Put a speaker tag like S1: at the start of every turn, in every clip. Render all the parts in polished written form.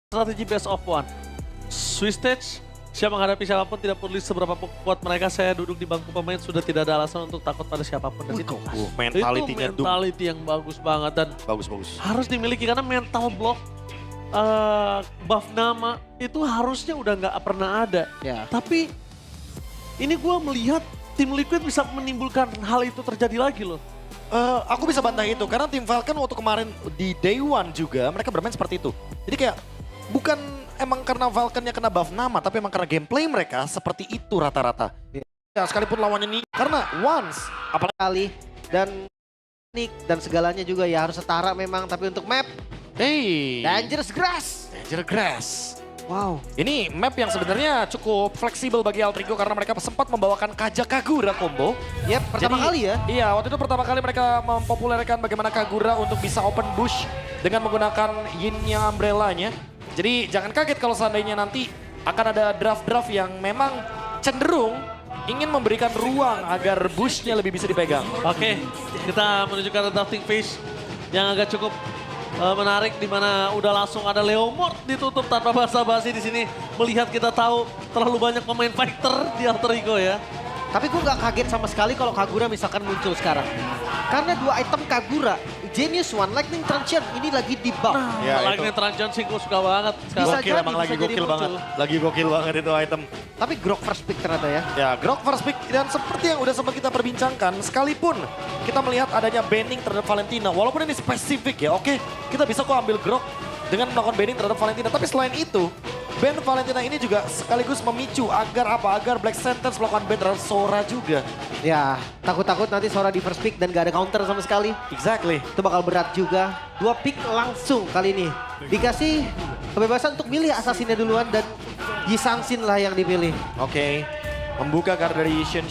S1: Strategi best of one. Swiss stage, siap menghadapi siapapun, tidak peduli seberapa kuat mereka. Saya duduk di bangku pemain, sudah tidak ada alasan untuk takut pada siapapun. Dan itu
S2: Mentality-nya
S1: mentality yang bagus banget dan
S2: bagus.
S1: harus dimiliki karena mental block buff nama itu harusnya udah nggak pernah ada.
S3: Ya.
S1: Tapi ini gue melihat tim Liquid bisa menimbulkan hal itu terjadi lagi loh.
S2: Aku bisa bantah itu karena tim Falcon waktu kemarin di Day One juga mereka bermain seperti itu. Jadi kayak bukan emang karena Falconnya kena buff nama, tapi emang karena gameplay mereka seperti itu rata-rata. Ya, sekalipun lawannya nih, karena once
S3: Apalagi dan Nick dan segalanya juga ya harus setara memang, tapi untuk map Dangerous Grass.
S2: Danger Grass.
S3: Wow.
S2: Ini map yang sebenarnya cukup fleksibel bagi Altrigo karena mereka sempat membawakan Kaja Kagura combo.
S3: Yep, pertama kali ya.
S2: Iya, waktu itu pertama kali mereka mempopulerkan bagaimana Kagura untuk bisa open bush dengan menggunakan Yin-nya Umbrella-nya. Jadi jangan kaget kalau seandainya nanti akan ada draft-draft yang memang cenderung ingin memberikan ruang agar bush-nya lebih bisa dipegang.
S1: Oke, kita menuju ke drafting phase yang agak cukup menarik, di mana udah langsung ada Leomord ditutup tanpa basa-basi di sini. Melihat kita tahu terlalu banyak pemain fighter di Alter Ego ya.
S3: Tapi gue gak kaget sama sekali kalau Kagura misalkan muncul sekarang. Karena dua item Kagura, Genius One, Lightning Truncheon ini lagi di buff.
S2: Ya,
S1: Lightning Truncheon sih gue suka banget.
S3: Bisa
S2: Gokil
S3: jadi,
S2: emang
S3: bisa
S2: lagi
S3: jadi
S2: gokil
S3: muncul.
S2: banget. Lagi gokil banget itu item.
S3: Tapi Grok first pick ternyata ya.
S2: Ya, Grok first pick dan seperti yang udah sempat kita perbincangkan, sekalipun kita melihat adanya banning terhadap Valentina, walaupun ini spesifik ya, oke, kita bisa kok ambil Grok dengan melakukan banning terhadap Valentina, tapi selain itu, ban Valentina ini juga sekaligus memicu agar apa? Agar Black Sentence melakukan ban terhadap Sora juga.
S3: Ya, takut-takut nanti Sora di first pick dan gak ada counter sama sekali.
S2: Exactly.
S3: Itu bakal berat juga. Dua pick langsung kali ini. Dikasih kebebasan untuk milih assassinnya duluan dan Yi Sang-shin lah yang dipilih.
S2: Oke, membuka card dari Shin.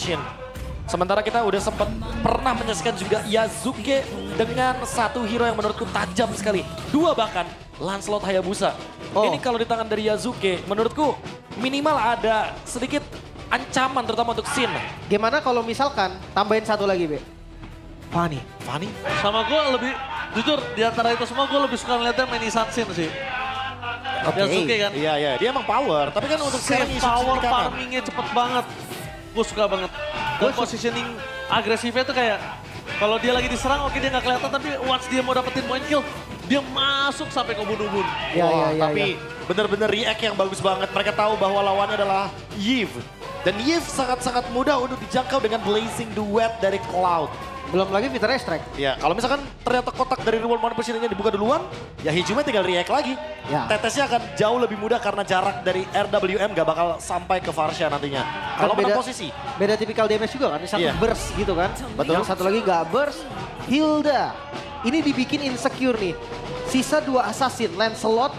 S2: Sementara kita udah sempat pernah menyaksikan juga Yasuke dengan satu hero yang menurutku tajam sekali. Dua bahkan, Lancelot Hayabusa.
S3: Oh.
S2: Ini kalau di tangan dari Yasuke, menurutku minimal ada sedikit ancaman terutama untuk Shin.
S3: Gimana kalau misalkan tambahin satu lagi, Be? Fanny.
S2: Fanny?
S1: Sama gue lebih, jujur di antara itu semua gue lebih suka ngeliatnya main Isatsin sih. Yasuke kan.
S2: Iya, dia emang power. Tapi kan untuk sekarang
S1: Save
S2: isu
S1: power
S2: di kanan.
S1: farmingnya cepet banget. Gue suka banget. Dan positioning agresifnya tuh kayak, kalau dia lagi diserang oke dia nggak kelihatan, tapi once dia mau dapetin point kill, dia masuk sampai ke ubun-ubun.
S3: Ya,
S2: Tapi bener-bener react yang bagus banget. Mereka tahu bahwa lawannya adalah Yves. Dan Yves sangat-sangat mudah untuk dijangkau dengan Blazing Duet dari Cloud.
S3: Belum lagi Peter Strike.
S2: Ya, kalau misalkan ternyata kotak dari Reward Money Positioning-nya dibuka duluan, ya Hijuma tinggal react lagi.
S3: Ya.
S2: Tetesnya akan jauh lebih mudah karena jarak dari RWM gak bakal sampai ke Varsha nantinya. Kalau menang posisi.
S3: Beda tipikal damage juga kan, satu
S2: Iya.
S3: burst gitu kan.
S2: Betul.
S3: Yang satu lagi gak burst. Hilda, ini dibikin insecure nih. Sisa dua assassin, Lancelot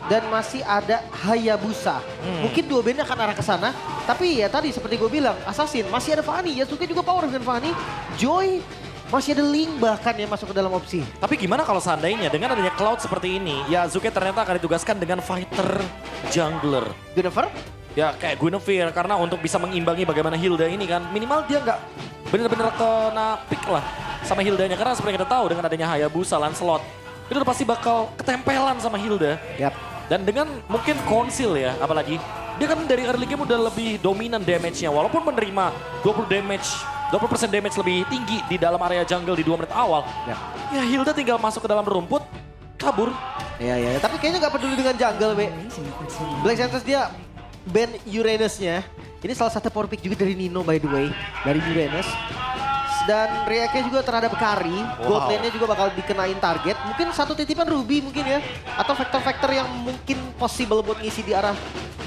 S3: dan masih ada Hayabusa. Mungkin dua bandnya akan arah ke sana. Tapi ya tadi seperti gue bilang, assassin masih ada Fanny. Yasuke juga power dengan Fanny. Joy masih ada Link bahkan yang masuk ke dalam opsi.
S2: Tapi gimana kalau seandainya dengan adanya Cloud seperti ini, Yasuke ternyata akan ditugaskan dengan fighter jungler.
S3: Guinevere?
S2: Ya kayak Guinevere, karena untuk bisa mengimbangi bagaimana Hilda ini kan, minimal dia nggak bener-bener kena pick lah sama Hildanya. Karena seperti kita tahu dengan adanya Hayabusa, Lancelot, itu udah pasti bakal ketempelan sama Hilda.
S3: Yap.
S2: Dan dengan mungkin Konsil ya, apalagi dia kan dari early game udah lebih dominan damage-nya. Walaupun menerima 20% damage lebih tinggi di dalam area jungle di 2 menit awal. Ya Hilda tinggal masuk ke dalam rumput, kabur.
S3: Iya. Tapi kayaknya gak peduli dengan jungle, Be. Black Santos dia ban Uranus-nya. Ini salah satu power pick juga dari Nino by the way. Dari Uranus. Dan react-nya juga terhadap Kari. Gold lane-nya juga bakal dikenain target. Mungkin satu titipan Ruby mungkin ya. Atau faktor-faktor yang mungkin possible buat ngisi di arah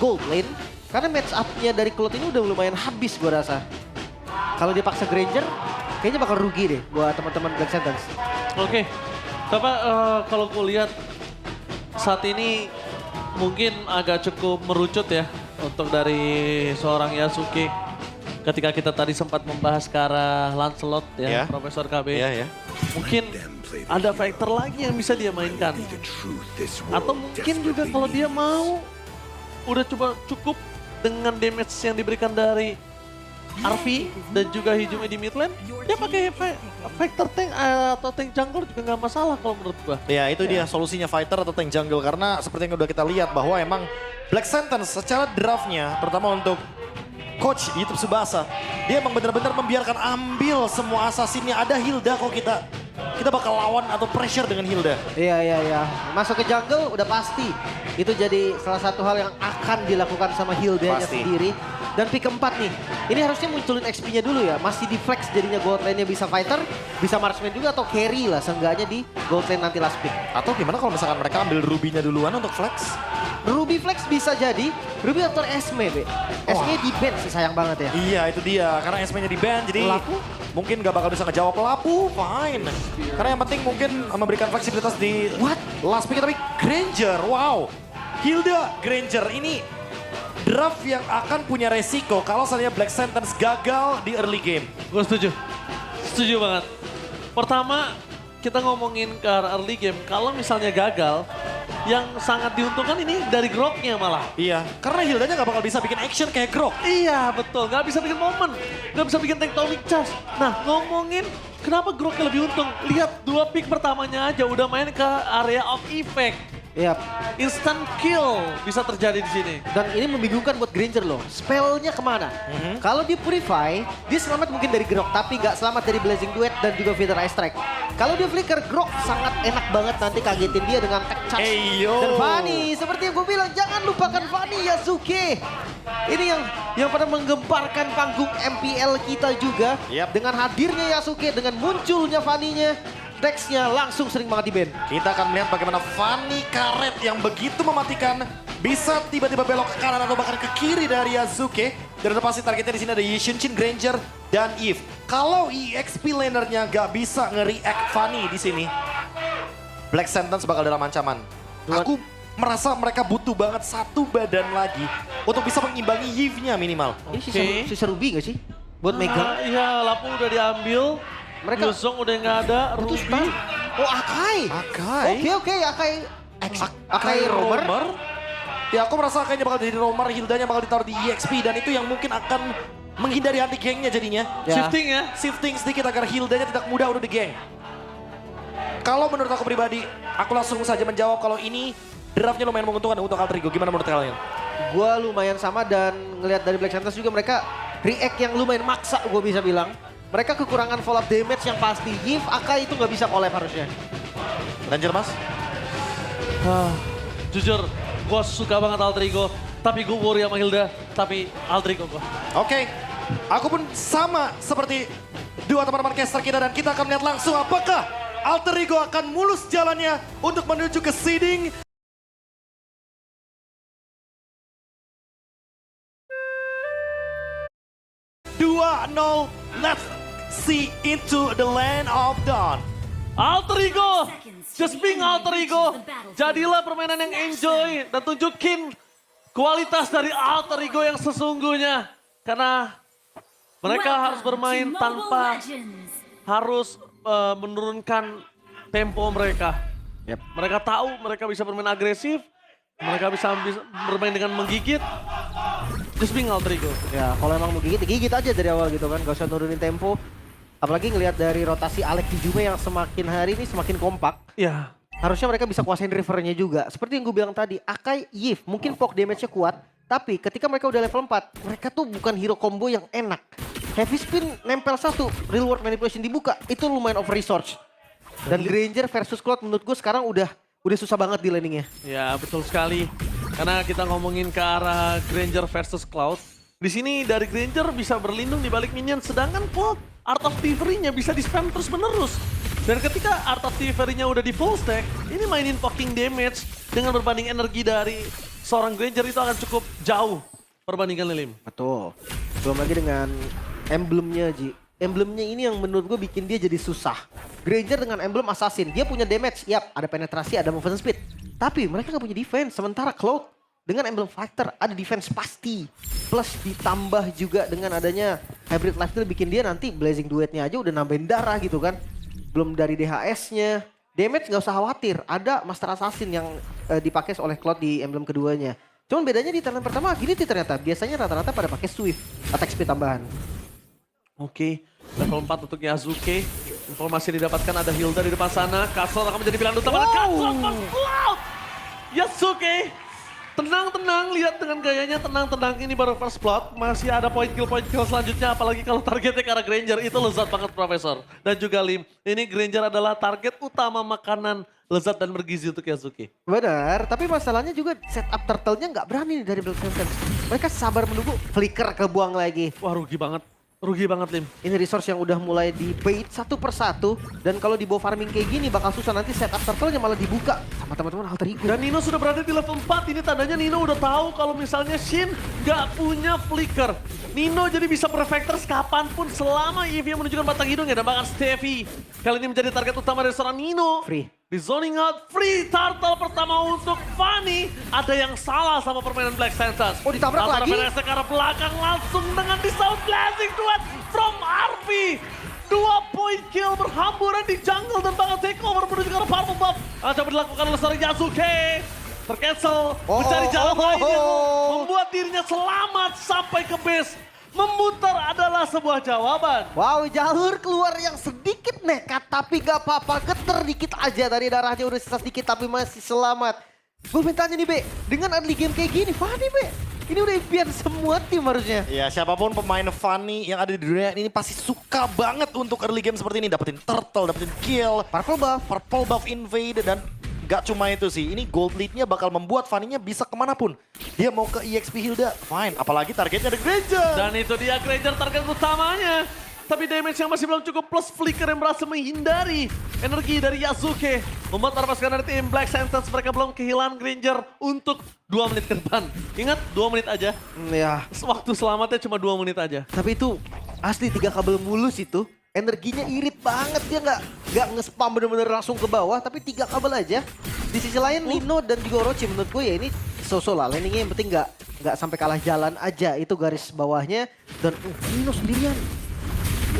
S3: gold lane. Karena match up-nya dari Cloud ini udah lumayan habis gue rasa. Kalau dia paksa Granger, kayaknya bakal rugi deh buat teman-teman Black Sentence.
S1: Oke, tapi kalau gue lihat saat ini mungkin agak cukup merucut ya untuk dari seorang Yasuke. Ketika kita tadi sempat membahas ke arah Lancelot ya, Profesor KB.
S2: Iya.
S1: Mungkin ada fighter lagi yang bisa dia mainkan. Atau mungkin juga kalau dia mau, udah coba cukup dengan damage yang diberikan dari RV dan juga hijaunya di mid lane, dia pakai Factor tank atau tank jungle juga nggak masalah kalau menurut gua.
S2: Ya itu dia solusinya fighter atau tank jungle. Karena seperti yang udah kita lihat bahwa emang Black Sentence secara draftnya terutama untuk Coach YouTube Tsubasa, dia emang benar-benar membiarkan ambil semua assassinnya. Ada Hilda kok kita bakal lawan atau pressure dengan Hilda.
S3: Iya. Masuk ke jungle udah pasti. Itu jadi salah satu hal yang akan dilakukan sama Hilda-nya
S2: Pasti.
S3: sendiri. Dan pick keempat nih, ini harusnya munculin XP-nya dulu ya. Masih di flex jadinya gold lane-nya bisa fighter, bisa marksman juga atau carry lah seenggaknya di gold lane nanti last pick.
S2: Atau gimana kalau misalkan mereka ambil Ruby-nya duluan untuk flex?
S3: Ruby flex bisa jadi, Ruby atau Esme, Be. Esme di ban sih sayang banget ya.
S2: Iya itu dia, karena SP-nya di ban jadi
S3: Lapu?
S2: mungkin gak bakal bisa ngejawab Lapu, fine. Karena yang penting mungkin memberikan fleksibilitas di last pick, tapi Granger, wow. Hilda Granger ini draft yang akan punya resiko kalau seandainya Black Sentence gagal di early game.
S1: Gue setuju banget. Pertama, kita ngomongin ke arah early game, kalau misalnya gagal, yang sangat diuntungkan ini dari Groknya malah.
S2: Iya, karena Hildanya gak bakal bisa bikin action kayak Grok.
S1: Iya betul, nggak bisa bikin momen, nggak bisa bikin tectonic charge. Nah ngomongin kenapa Groknya lebih untung, lihat 2 pick pertamanya aja udah main ke area of effect.
S3: Iya.
S1: Instant kill bisa terjadi di sini.
S3: Dan ini membingungkan buat Granger loh. Spellnya kemana? Kalau dia Purify, dia selamat mungkin dari Grok. Tapi gak selamat dari Blazing Duet dan juga Feather Eye Strike. Kalau dia Flicker, Grok sangat enak banget nanti kagetin dia dengan Tech Charge.
S2: Eyo.
S3: Dan Fanny, seperti yang gue bilang, jangan lupakan Fanny Yasuke. Ini yang pada menggemparkan panggung MPL kita juga.
S2: Yap.
S3: Dengan hadirnya Yasuke, dengan munculnya Fanny-nya. Dex-nya langsung sering banget di ban.
S2: Kita akan melihat bagaimana Fanny Karet yang begitu mematikan bisa tiba-tiba belok ke kanan atau bahkan ke kiri dari Yasuke. Dan udah pasti targetnya di sini ada Yishinchin, Granger, dan Eve. Kalau EXP lanernya gak bisa nge-react Fanny di sini, Black Sentence bakal dalam ancaman. Aku merasa mereka butuh banget satu badan lagi untuk bisa mengimbangi Eve-nya minimal.
S3: Ini sisa Ruby gak sih? Buat megang.
S1: Iya, Lapu udah diambil.
S3: Mereka
S1: Yuzong udah nggak ada,
S3: putus
S1: Ruby.
S3: ban. Oh Akai. Oke, Akai. Akai roamer.
S2: Ya aku merasa kayaknya bakal jadi roamer, Hildanya bakal ditaruh di EXP dan itu yang mungkin akan menghindari anti gengnya jadinya.
S3: Ya.
S1: Shifting ya.
S2: Shifting sedikit agar Hildanya tidak mudah udah di geng. Kalau menurut aku pribadi, aku langsung saja menjawab kalau ini draftnya lumayan menguntungkan untuk Alter Ego. Gimana menurut kalian?
S3: Gua lumayan sama dan ngelihat dari Black Santos juga mereka react yang lumayan maksa gue bisa bilang. Mereka kekurangan follow up damage yang pasti. Give Akai itu nggak bisa collab harusnya.
S2: Ranger Mas?
S1: Jujur, gue suka banget Alter Ego. Tapi gue worry sama Hilda, tapi Alter Ego gue.
S2: Oke, aku pun sama seperti dua teman-teman caster kita dan kita akan lihat langsung apakah Alter Ego akan mulus jalannya untuk menuju ke seeding. Let's see into the land of dawn.
S1: Alter Ego, just being Alter Ego. Jadilah permainan yang enjoy dan tunjukin kualitas dari Alter Ego yang sesungguhnya. Karena mereka harus bermain tanpa harus menurunkan tempo mereka. Mereka tahu mereka bisa bermain agresif, mereka bisa bermain dengan menggigit. Just being Alter Ego.
S3: Ya kalau emang mau gigit, gigit aja dari awal gitu kan. Gak usah nurunin tempo. Apalagi ngelihat dari rotasi Alex di Juve yang semakin hari ini semakin kompak.
S1: Ya.
S3: Harusnya mereka bisa kuasain rivernya juga. Seperti yang gue bilang tadi, Akai, Yif mungkin poke damage-nya kuat. Tapi ketika mereka udah level 4, mereka tuh bukan hero combo yang enak. Heavy spin nempel satu, real world manipulation dibuka, itu lumayan over resource. Dan Granger versus Cloud menurut gue sekarang udah susah banget di landingnya.
S1: Ya betul sekali. Karena kita ngomongin ke arah Granger versus Cloud. Di sini dari Granger bisa berlindung di balik minion. Sedangkan Cloud, Art of Thievery-nya bisa di-spam terus menerus. Dan ketika Art of Thievery-nya udah di full stack, ini mainin poking damage dengan berbanding energi dari seorang Granger itu akan cukup jauh perbandingan Lilim.
S3: Betul. Belum lagi dengan emblemnya Ji. Emblemnya ini yang menurut gue bikin dia jadi susah. Granger dengan emblem assassin, dia punya damage, yap ada penetrasi, ada movement speed. Tapi mereka gak punya defense, sementara Cloud dengan emblem fighter ada defense pasti. Plus ditambah juga dengan adanya hybrid lifesteal bikin dia nanti blazing duetnya aja udah nambahin darah gitu kan. Belum dari DHS-nya. Damage gak usah khawatir, ada Master Assassin yang dipakai oleh Cloud di emblem keduanya. Cuman bedanya di talent pertama gini sih ternyata, biasanya rata-rata pada pakai Swift, attack speed tambahan.
S1: Oke, level 4 untuk Yasuke. Informasi didapatkan ada Hilda di depan sana. Castle akan menjadi pilihan utama. Castle first blood! Yasuke, tenang-tenang, lihat dengan gayanya tenang-tenang. Ini baru first blood, masih ada point kill selanjutnya. Apalagi kalau targetnya ke arah Granger, itu lezat banget Profesor. Dan juga Lim, ini Granger adalah target utama makanan lezat dan bergizi untuk Yasuke.
S3: Benar, tapi masalahnya juga setup turtle-nya nggak berani nih dari Black Santos. Mereka sabar menunggu, flicker kebuang lagi.
S1: Wah rugi banget Lim.
S3: Ini resource yang udah mulai di bait satu persatu. Dan kalau di bow farming kayak gini bakal susah, nanti setup turtle-nya malah dibuka sama teman-teman Alter Ego.
S1: Dan Nino sudah berada di level 4, ini tandanya Nino udah tahu kalau misalnya Shin gak punya flicker. Nino jadi bisa berefekters kapanpun selama EV menunjukkan batang hidung ya. Dan bahkan Steffi kali ini menjadi target utama dari seorang Nino.
S3: Free.
S1: Di zoning out, free turtle pertama untuk Fanny. Ada yang salah sama permainan Black Santos.
S3: Oh, ditabrak lagi?
S1: PNS ke arah belakang langsung dengan di sound blasting duet from Arvi. 2 point kill berhamburan di jungle dan bahkan takeover menuju ke arah purple buff. Coba dilakukan oleh seorang Yasuke. Tercancel, mencari jalan lainnya. Membuat dirinya selamat sampai ke base. Memutar adalah sebuah jawaban.
S3: Wow, jalur keluar yang sedikit nekat, tapi gak apa-apa, geter dikit aja. Tadi darahnya udah sisa sedikit, tapi masih selamat. Gue mintanya nih, Be, dengan early game kayak gini, Fanny, Be, ini udah impian semua tim harusnya.
S2: Ya, siapapun pemain Fanny yang ada di dunia ini pasti suka banget untuk early game seperti ini. Dapetin turtle, dapetin kill, purple buff invade, dan gak cuma itu sih. Ini gold lead-nya bakal membuat Fanny-nya bisa kemanapun. Dia mau ke EXP Hilda, fine. Apalagi targetnya ada Granger.
S1: Dan itu dia Granger target utamanya. Tapi damage yang masih belum cukup plus flicker yang berhasil menghindari energi dari Yasuke. Membuat para pasukan dari tim Black Santos mereka belum kehilangan Granger untuk 2 menit ke depan. Ingat 2 menit aja.
S3: Ya,
S1: Waktu selamatnya cuma 2 menit aja.
S3: tapi itu asli 3 kabel mulus itu. Energinya irit banget, dia nggak nge-spam bener-bener langsung ke bawah, tapi 3 kabel aja. Di sisi lain Lino dan juga Orochi menurut gue ya ini so-so lah, landingnya yang penting nggak sampai kalah jalan aja, itu garis bawahnya. Dan Nino sendirian.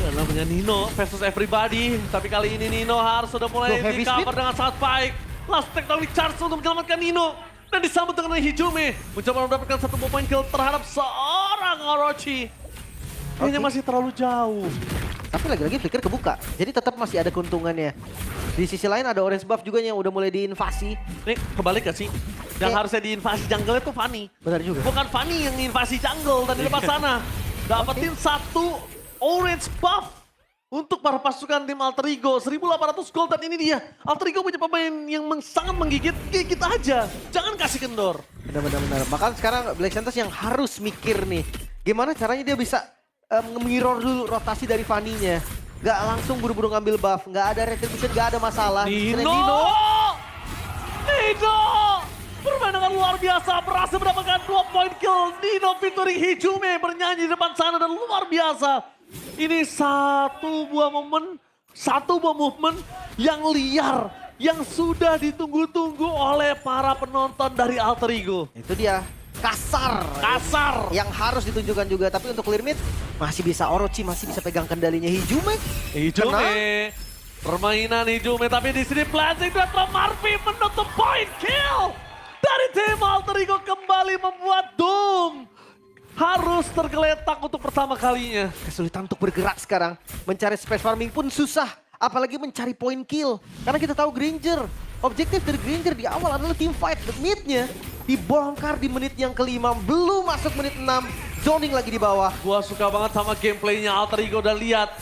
S1: Ya namanya Nino versus everybody. Tapi kali ini Nino harus sudah mulai
S3: Loh, heavy
S1: di cover
S3: speed?
S1: dengan sangat baik. Last teknologi charge untuk menyelamatkan Nino. Dan disambut dengan Hijume. Mencoba mendapatkan 1 point kill terhadap seorang Orochi. Kayaknya masih terlalu jauh.
S3: Tapi lagi-lagi flicker kebuka, jadi tetap masih ada keuntungannya. Di sisi lain ada orange buff juga yang udah mulai diinvasi.
S1: Nih kebalik gak sih? Yang
S3: Kayak-
S1: harusnya diinvasi jungle itu Fanny.
S3: Benar juga.
S1: Bukan Fanny yang invasi jungle tadi depan sana. Dapetin 1 orange buff untuk para pasukan tim Alter Ego. 1.800 gold dan ini dia. Alter Ego punya pemain yang sangat menggigit, gigit aja. Jangan kasih kendor.
S3: Benar-benar. Bahkan sekarang Black Santos yang harus mikir nih, gimana caranya dia bisa nge-mirror dulu rotasi dari Fanny-nya. Gak langsung buru-buru ngambil buff, gak ada retribution, gak ada masalah.
S1: Nino!
S3: Nino.
S1: Nino! Permainan luar biasa, berhasil mendapatkan 2 point kill. Nino featuring Hijume bernyanyi di depan sana dan luar biasa. Ini satu buah movement yang liar, yang sudah ditunggu-tunggu oleh para penonton dari Alter Ego.
S3: Itu dia, kasar. Yang harus ditunjukkan juga, tapi untuk clear mid masih bisa Orochi, masih bisa pegang kendalinya Hijume.
S1: Hijume, permainan Hijume, tapi di sini blasting duet from Marvi menutup point kill. Dari tim Alter Ego kembali membuat Doom harus tergeletak untuk pertama kalinya.
S3: Kesulitan untuk bergerak sekarang. Mencari space farming pun susah. Apalagi mencari point kill. Karena kita tahu Granger. Objektif dari Granger di awal adalah team fight. Mid-nya dibongkar di menit yang kelima. Belum masuk menit 6. Zoning lagi di bawah.
S1: Gua suka banget sama gameplaynya Alter Ego dan lihat.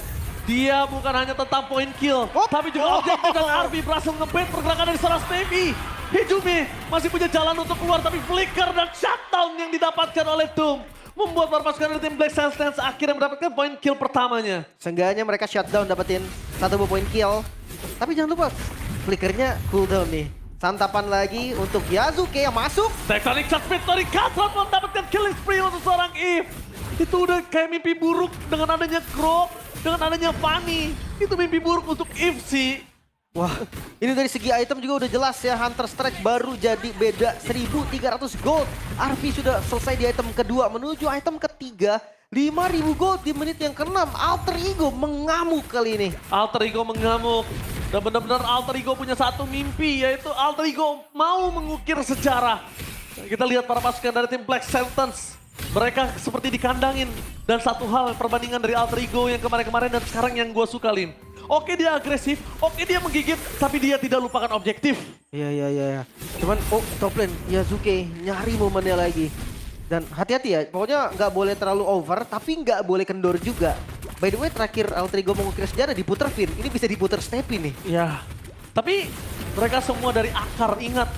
S1: Dia bukan hanya tentang point kill. Tapi juga objektif dan Arby berhasil nge-bait pergerakan dari seorang Stevie. Hijume masih punya jalan untuk keluar tapi flicker dan shutdown yang didapatkan oleh Doom. Membuat para pasukan dari tim Black Sands akhirnya mendapatkan point kill pertamanya.
S3: Seenggaknya mereka shutdown dapetin 1 point kill. Tapi jangan lupa, flickernya cooldown nih. Santapan lagi untuk Yasuke yang masuk.
S1: Tectonic Charge Victory Katron mendapatkan killing spree untuk seorang Eve. Itu udah kayak mimpi buruk dengan adanya Grok, dengan adanya Fanny. Itu mimpi buruk untuk Eve sih.
S3: Wah, ini dari segi item juga udah jelas ya. Hunter Strike baru jadi beda 1.300 gold. RP sudah selesai di item kedua, menuju item ketiga. 5.000 gold di menit yang ke-6. Alter Ego mengamuk kali ini.
S1: Alter Ego mengamuk. Dan benar-benar Alter Ego punya satu mimpi, yaitu Alter Ego mau mengukir sejarah. Kita lihat para pasukan dari tim Black Sentence Mereka seperti dikandangin. Dan satu hal perbandingan dari Alter Ego yang kemarin-kemarin dan sekarang yang gue suka, Lim. Oke dia agresif, oke dia menggigit, tapi dia tidak lupakan objektif.
S3: Iya. Cuman top lane Yasuke nyari momennya lagi. Dan hati-hati ya, pokoknya nggak boleh terlalu over, tapi nggak boleh kendor juga. By the way, terakhir Alter Ego mengukir sejarah diputer Finn, ini bisa diputer Steppy nih.
S1: Ya, tapi mereka semua dari akar, ingat.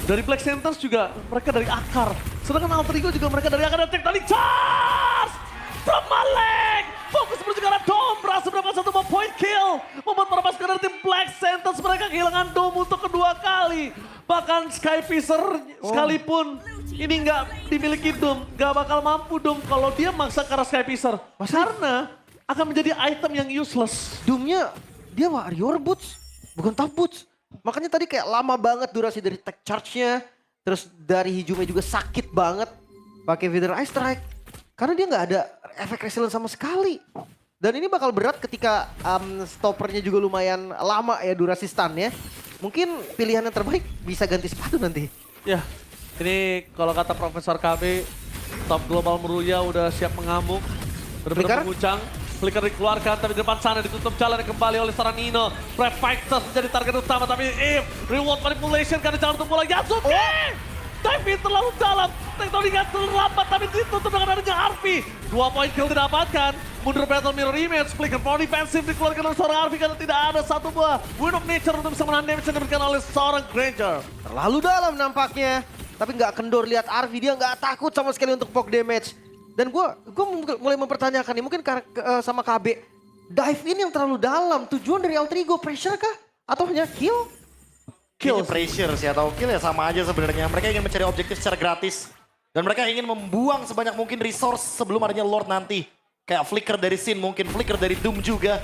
S1: Dari Black Sentence juga mereka dari akar. Sedangkan Alter Ego juga mereka dari akar dan tektonik charge! From Malek! Fokus menuju ke arah Dom, berhasil mendapatkan satu point kill. Membuat para pasukan dari tim Black Sentence mereka kehilangan Dom untuk kedua kali. Bahkan Sky Fisher sekalipun ini nggak dimiliki Dom, nggak bakal mampu Dom kalau dia maksa ke arah Sky Fisher. Karena akan menjadi item yang useless.
S3: Doomnya dia warrior boots, bukan top boots. Makanya tadi kayak lama banget durasi dari tech charge-nya. Terus dari hijaunya juga sakit banget pakai Wither Ice Strike. Karena dia nggak ada efek resilient sama sekali. Dan ini bakal berat ketika stoppernya juga lumayan lama ya durasi stun-nya. Mungkin pilihan yang terbaik bisa ganti sepatu nanti.
S1: Ya, ini kalau kata Profesor KB, top global Meruya udah siap mengamuk. Benar-benar mengucang. Flicker dikeluarkan, tapi di depan sana ditutup jalan kembali oleh seorang Nino. Brave Fighters menjadi target utama, tapi reward manipulation karena jalan untuk bola Yasuke! Tapi terlalu dalam, tektoniknya terlambat, tapi ditutup dengan adanya Harvey. 2 point kill didapatkan, mundur battle mirror image, Flicker power defensive dikeluarkan oleh seorang Harvey karena tidak ada satu buah Wind of Nature untuk bisa menahan damage yang diberikan oleh seorang Granger.
S3: Terlalu dalam nampaknya, tapi nggak kendor lihat Harvey, dia nggak takut sama sekali untuk poke damage. Dan gue mulai mempertanyakan nih, mungkin sama KB, dive in yang terlalu dalam, tujuan dari Alter Ego pressure kah? Atau hanya kill?
S2: Kill pressure sih atau kill ya sama aja sebenarnya. Mereka ingin mencari objektif secara gratis. Dan mereka ingin membuang sebanyak mungkin resource sebelum adanya Lord nanti. Kayak flicker dari Sin mungkin, flicker dari Doom juga.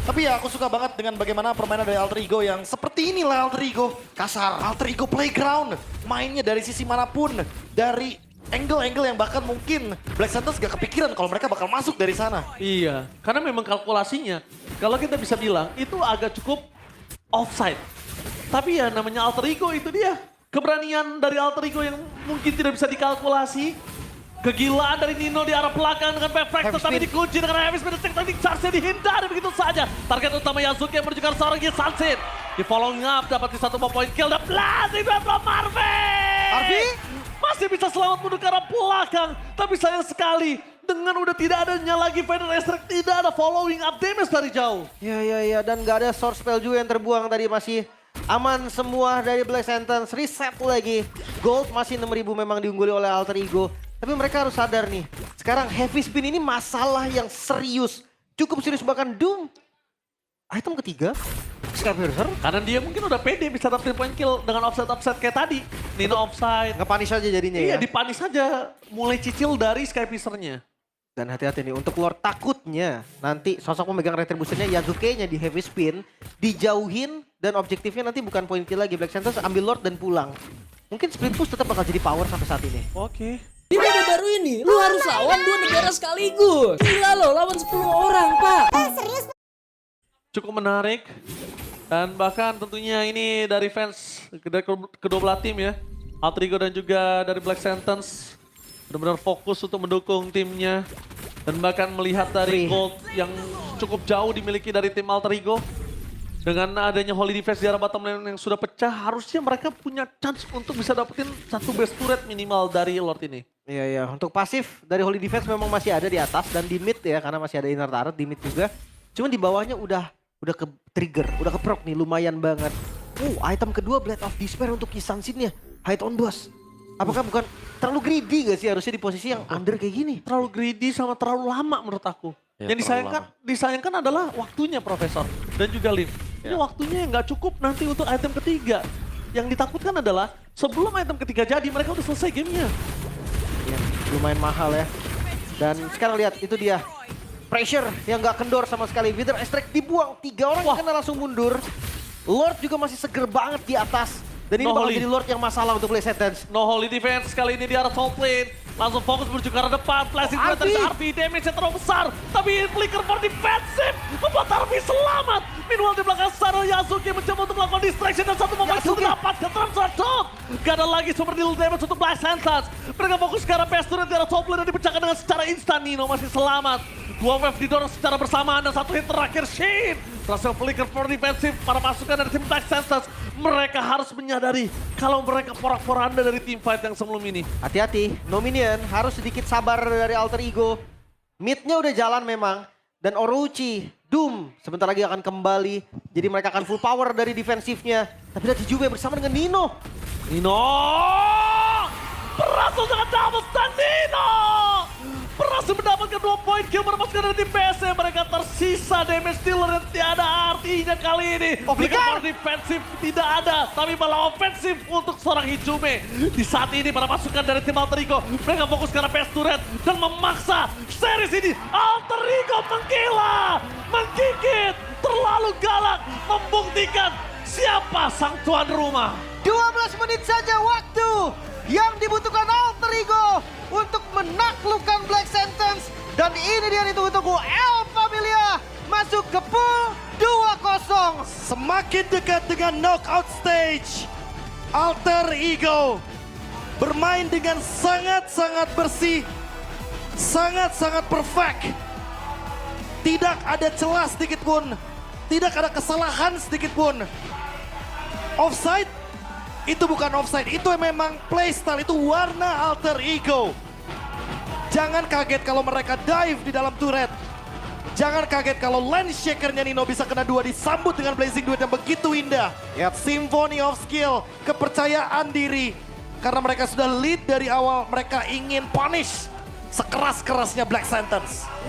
S2: Tapi ya aku suka banget dengan bagaimana permainan dari Alter Ego yang seperti inilah Alter Ego. Kasar, Alter Ego playground. Mainnya dari sisi manapun, dari angle-angle yang bahkan mungkin Black Sentence gak kepikiran kalau mereka bakal masuk dari sana.
S1: Iya, karena memang kalkulasinya, kalau kita bisa bilang itu agak cukup offside. Tapi ya namanya Alter Ego itu dia. Keberanian dari Alter Ego yang mungkin tidak bisa dikalkulasi. Kegilaan dari Nino di arah belakang dengan perfect, tapi dikunci dengan heavy speed tektonik charge-nya dihindari begitu saja. Target utama Yasuke yang menuju ke seorang Yisansin. Di following up dapat di 1 point kill dan blazing from Harvey. Masih bisa selamat mundur ke arah belakang. Tapi sayang sekali dengan udah tidak adanya lagi Feather Strike, tidak ada following up damage dari jauh.
S3: Ya, dan gak ada source spell juga yang terbuang tadi, masih aman semua dari Black Sentence. Reset lagi. Gold masih 6.000 memang diungguli oleh Alter Ego. Tapi mereka harus sadar nih, sekarang heavy spin ini masalah yang serius. Cukup serius bahkan Doom. Item ketiga, Sky Piercer.
S1: Karena dia mungkin udah pede bisa dapetin point kill dengan offset kayak tadi. Nino offside.
S3: Nge-punish aja jadinya ya.
S1: Iya, dipanis aja. Mulai cicil dari Sky Piercer-nya.
S3: Dan hati-hati nih, untuk Lord takutnya nanti sosok pemegang retributionnya Yasuke-nya di heavy spin, dijauhin dan objektifnya nanti bukan point kill lagi. Black Sentence ambil Lord dan pulang. Mungkin split push tetap bakal jadi power sampai saat ini.
S1: Oke.
S4: Di meta baru ini, lu harus lawan 2 negara sekaligus. Gila lo, lawan 10 orang, Pak.
S1: Cukup menarik. Dan bahkan tentunya ini dari fans dari kedua belah tim ya. Alter Ego dan juga dari Black Sentence. Benar-benar fokus untuk mendukung timnya. Dan bahkan melihat dari gold yang cukup jauh dimiliki dari tim Alter Ego. Dengan adanya Holy Defense di arah bottom lane yang sudah pecah, harusnya mereka punya chance untuk bisa dapetin satu base turret minimal dari Lord ini.
S3: Iya, untuk pasif dari Holy Defense memang masih ada di atas dan di mid ya, karena masih ada inner turret di mid juga. Cuman di bawahnya udah ke trigger, udah ke proc nih lumayan banget. Item kedua Blade of Despair untuk Yisansin-nya. Height on boss. Apakah bukan terlalu greedy gak sih harusnya di posisi yang under kayak gini?
S1: Terlalu greedy sama terlalu lama menurut aku.
S2: Ya,
S1: yang disayangkan adalah waktunya Profesor dan juga Lim. Ini waktunya yang gak cukup nanti untuk item ketiga. Yang ditakutkan adalah sebelum item ketiga jadi mereka udah selesai gamenya.
S3: Ya, lumayan mahal ya. Dan sekarang lihat itu dia. Pressure yang gak kendor sama sekali. Wither Strike dibuang. 3 orang kena langsung mundur. Lord juga masih seger banget di atas. Dan ini
S1: No
S3: bakal
S1: Holy.
S3: jadi Lord yang masalah untuk Black Sentence.
S1: No Holy defense kali ini di arah top lane. Langsung fokus menuju ke arah depan. Flashing threat dari Arvi. Damage yang terlalu besar. Tapi flicker for defensive. Membuat Arvi selamat. Meanwhile di belakang sana Yasuke mencoba untuk melakukan distraction. Dan satu momen
S3: Yasuke.
S1: sudah dapat ke transfer top. Gak ada lagi super deal damage untuk Black Santas. Mereka fokus ke arah Pesturant di arah top lane. Dan dipecahkan dengan secara instan. Nino masih selamat. Dua wave didorong secara bersamaan. Dan satu hit terakhir Shin. Berhasil flicker for defensive. Para pasukan dari tim Black Santas. Mereka harus menyadari kalau mereka porak-poranda dari tim fight yang sebelum ini.
S3: Hati-hati, no minion, harus sedikit sabar dari Alter Ego. Mid-nya udah jalan memang. Dan Orochi, Doom sebentar lagi akan kembali. Jadi mereka akan full power dari defensifnya. Tapi lihat Juve bersama dengan Nino.
S1: Nino! Berhasil dengan double stun Nino! Berhasil mendapatkan 2 poin kill melepaskan dari tim PSM. Mereka tersisa damage dealer yang tiada artinya kali ini. Flicker defensif tidak ada, tapi malah ofensif untuk seorang Hijume. Di saat ini para pasukan dari tim Alter Ego, mereka fokus ke arah Pesturant dan memaksa series ini. Alter Ego menggila, menggigit, terlalu galak, membuktikan siapa sang tuan rumah.
S3: 12 menit saja waktu yang dibutuhkan Alter Ego untuk menaklukkan Black Sentence. Dan ini dia ditunggu-tunggu, El Familia masuk ke pool 2-0.
S2: Semakin dekat dengan knockout stage, Alter Ego bermain dengan sangat-sangat bersih, sangat-sangat perfect. Tidak ada celah sedikit pun, tidak ada kesalahan sedikit pun. Offside? Itu bukan offside, itu memang playstyle, itu warna Alter Ego. Jangan kaget kalau mereka dive di dalam turret. Jangan kaget kalau lane shakernya Nino bisa kena 2 disambut dengan Blazing Duet yang begitu indah. Symphony of skill, kepercayaan diri. Karena mereka sudah lead dari awal, mereka ingin punish sekeras-kerasnya Black Sentence.